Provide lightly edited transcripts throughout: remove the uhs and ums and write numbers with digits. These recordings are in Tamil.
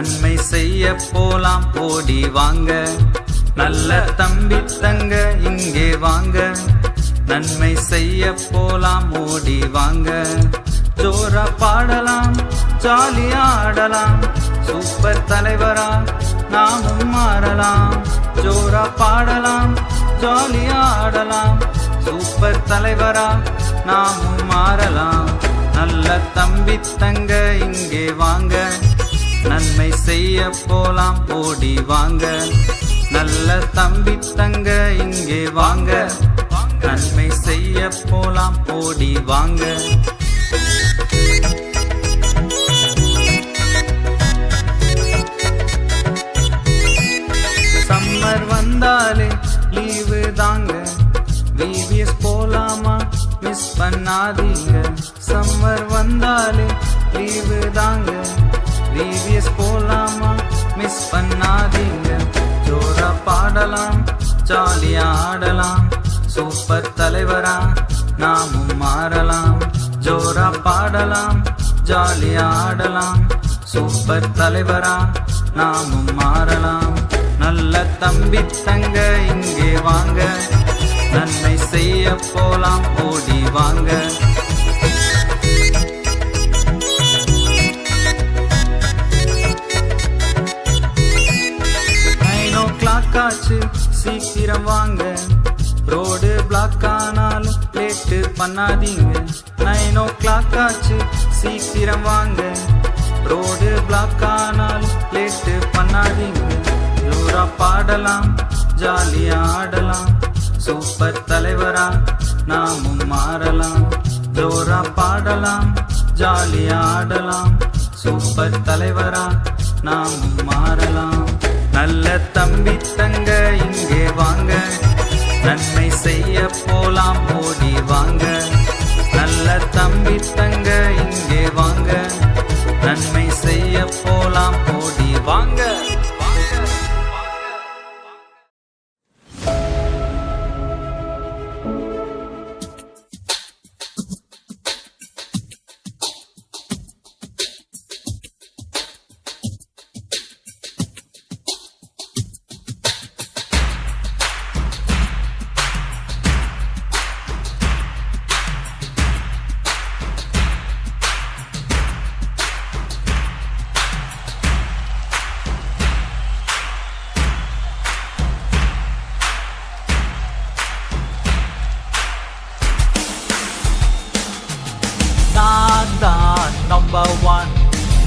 நன்மை செய்ய போலாம் ஓடி வாங்க. நல்ல தம்பி தங்க இங்கே வாங்க. நன்மை செய்ய போலாம் ஓடி வாங்க. ஜோரா பாடலாம் ஜாலியா ஆடலாம். சூப்பர் தலைவரா நாமும் மாறலாம். ஜோரா பாடலாம் ஜாலியா ஆடலாம். சூப்பர் தலைவரா நாமும் மாறலாம். நல்ல தம்பி தங்க இங்கே வாங்க. நன்மை செய்ய போலாம் ஓடி வாங்க. நல்ல தம்பி தங்க இங்கே வாங்க. நன்மை செய்ய போலாம் ஓடி வாங்க. சம்மர் வந்தாலே லீவு தாங்க. VVS போலாமா மிஸ் பண்ணாதீங்க. சம்மர் வந்தாலே லீவு தாங்க. VVS போலாமா மிஸ் பண்ணாதீங்க. ஜோரா பாடலாம் ஜாலியா ஆடலாம். சூப்பர் தலைவரா நாமும் மாறலாம். ஜோரா பாடலாம் ஜாலியா ஆடலாம். சூப்பர் தலைவரா நாமும் மாறலாம். நல்ல தம்பி தங்க இங்கே வாங்க. நன்மை செய்ய போலாம் ஓடி வாங்க. 9 o'clock ஆச்சு சீக்கிரம் வாங்க. ரோடு பிளாக் ஆனாலும் லேட்டு பண்ணாதீங்க. 9 o'clock ஆச்சு சீக்கிரம் வாங்க. ரோடு பிளாக் ஆனாலும் லேட்டு பண்ணாதீங்க. ஜோரா பாடலாம் ஜாலியா ஆடலாம். சூப்பர் தலைவரா நாமும் மாறலாம். ஜோரா பாடலாம் ஜாலியா ஆடலாம். சூப்பர் தலைவரா நாமும் மாறலாம். நல்ல தம்பி தங்க இங்கே வாங்க. நன்மை செய்ய போலாம் ஓடி வாங்க. நல்ல தம்பி தங்க இங்கே வாங்க. நன்மை செய்ய போலாம் ஓடி வாங்க. Number one,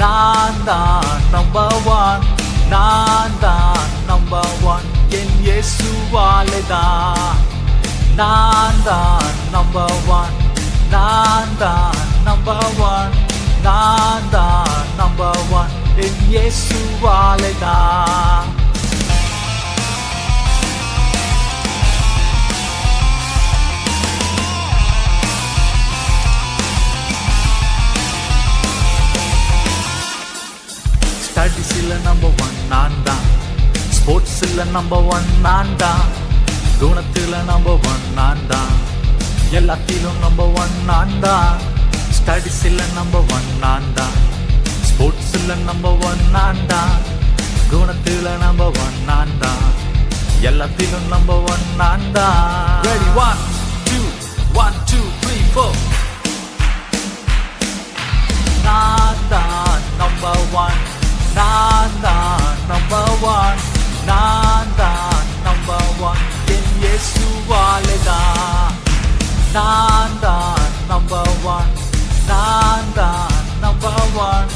நான் தான் number one, நான் தான் number one, என் இயேசுவாலே தான். நான் தான் number one, நான் தான் number one, நான் தான் number one, என் இயேசுவாலே தான். ஸ்டடீஸில் நம்பர் ஒன் நான் தான். ஸ்போர்ட்ஸில் நம்பர் ஒன் நான் தான். குணத்தில் நம்பர் ஒன் நான் தான். எல்லாத்திலும் நம்பர் ஒன் நான் தான். ஸ்டடீஸில் நம்பர் ஒன் நான் தான். ஸ்போர்ட்ஸில் நம்பர் ஒன் நான் தான். குணத்தில் நம்பர் ஒன் நான் தான். எல்லாத்திலும் நம்பர் ஒன் நான் தான். Ready 1 2 1 2 3 4. நான் தான் number one, நான் தான் number one, நான் தான் number one, என் இயேசுவாலே தான். நான் தான் number one, நான் தான் number one,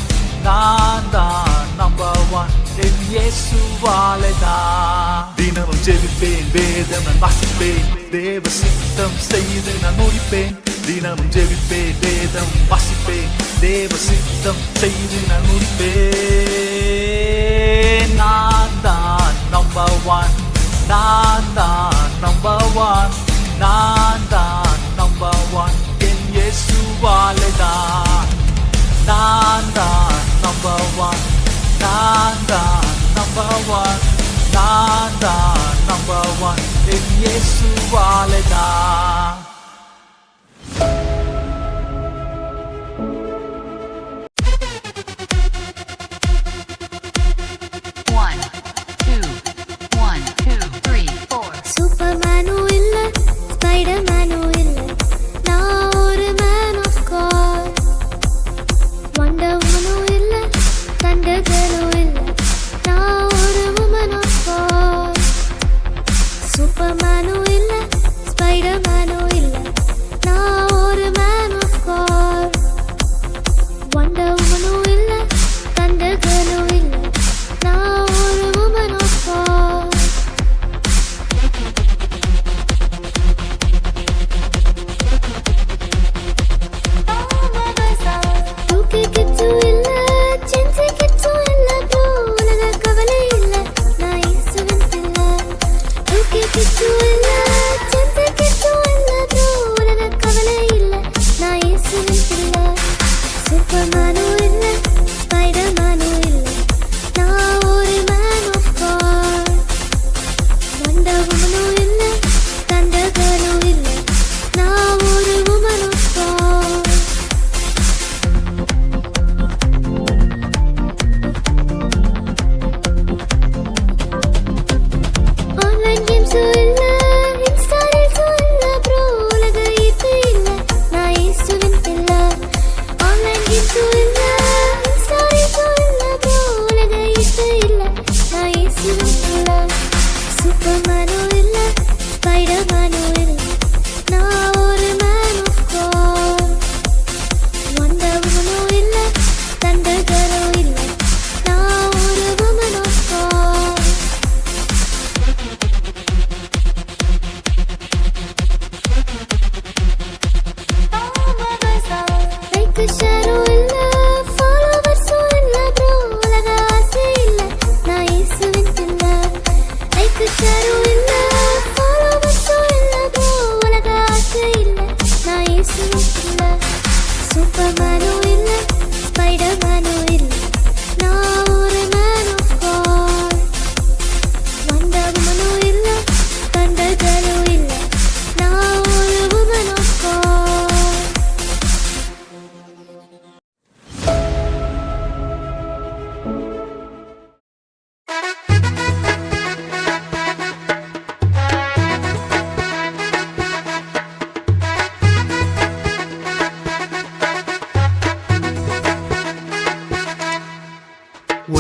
நான் தான் number one, என் இயேசுவாலே தான். தினமும் ஜெபிப்பேன், வேதம் நான் வாசிப்பேன், தேவ சித்தம் செய்து நான் முடிப்பேன். தினமும் ஜெபிப்பேன், வேதம் வாசிப்பேன், தேவ சித்தம் செய்து நான் முடிப்பேன். நான் தான் number one, நான் தான் number one, நான் தான் number one, என் இயேசுவாலே தான். நான் தான் number one, நான் தான் number one, நான் தான் number one, என் இயேசுவாலே தான்.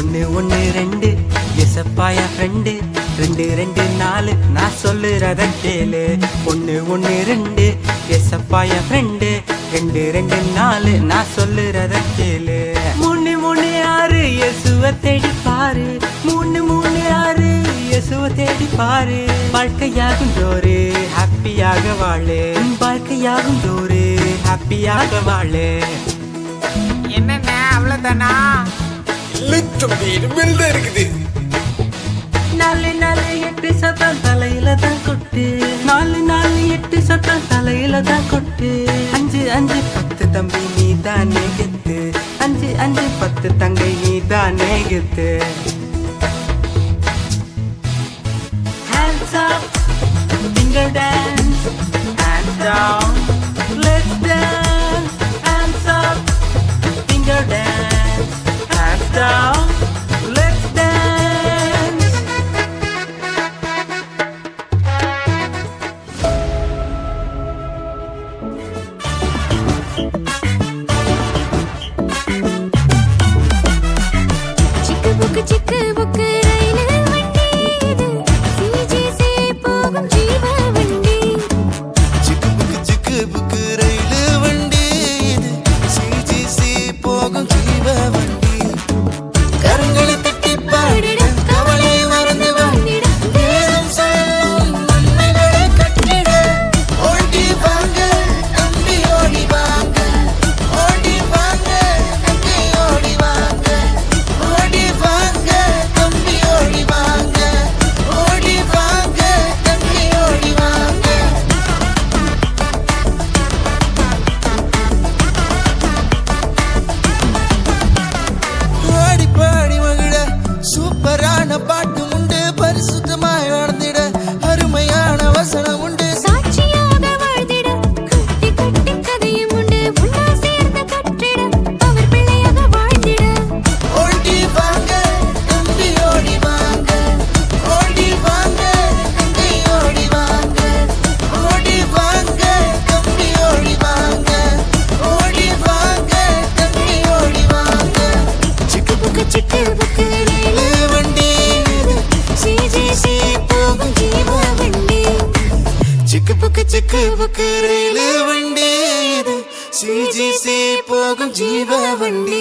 ஒன்னு ஒன்னு ரெண்டு எசப்பாயா ஃப்ரெண்டு, ரெண்டு ரெண்டு நாலு நான் சொல்லுறத கேளு. ஒன்னு ஒன்னு ரெண்டு எசப்பாயா ஃப்ரெண்டு, ரெண்டு ரெண்டு நாலு நான் சொல்லுறத கேளு. மூணு மூணு ஆறு இயேசுவை தேடி பாரு, மூணு மூணு ஆறு இயேசுவை தேடி பாரு. வாழ்க்கையாகும் ஜோரு ஹாப்பியாக வாழு, வாழ்க்கையாகும் ஜோரு ஹாப்பியாக வாழு. என்னண்ணே அவ்வளவுதானா? இல்லை தம்பி, இனிமேல் தான் இருக்குது. நாலு நாலு எட்டு சத்தம் தலையில தான் கொட்டு, நாலு நாலு எட்டு சத்தம் தலையில தான் கொட்டு. அஞ்சு அஞ்சு பத்து தம்பி நீ தானே கெத்து, அஞ்சு அஞ்சு பத்து தங்கை நீ தானே கெத்து. Hands up, finger dance, hands down, let's dance. Hands up, finger dance, hands down, let's dance. சிக்கு புக்கு ரயிலு வண்டி இது, சிஜிசி போகும் ஜீவ வண்டி. சிக்கு புக்கு ரயிலு வண்டி இது, சிஜிசி போகும் ஜீவ வண்டி. கரங்களை தட்டி பாடிட, கவலை மறந்து வாழ்ந்திட, வேதம் சொல்லும் நன்மைகளை கட்டிட. ஓடி வாங்க தம்பி ஓடி வாங்க, ஓடி வாங்க தம்பி ஓடி வாங்க, ஓடி வாங்க தம்பி ஓடி வாங்க, ஓடி வாங்க தம்பி ஓடி வாங்க. ஆடி பாடி மகிழ சூப்பரான பாட்டு உண்டு, பரிசுத்தமாய் வாழ்ந்திட அருமையான வசனம் உண்டு. சாட்சியாக வாழ்ந்திட கட்டி கட்டி கதையும் உண்டு, ஒன்னா சேர்ந்து கற்றிட அவர் பிள்ளையாக வாழ்ந்திட. ஓடி வாங்க தம்பி ஓடி வாங்க, ஓடி வாங்க தம்பி ஓடி வாங்க, ஓடி வாங்க தம்பி ஓடி வாங்க, ஓடி வாங்க தம்பி ஓடி வாங்க. சிக்கு புக்கு ரயிலு வண்டி இது, சிஜிசி போகும் ஜீவ வண்டி. சிக்கு புக்கு ரயிலு வண்டி இது, சிஜிசி போகும் ஜீவ வண்டி.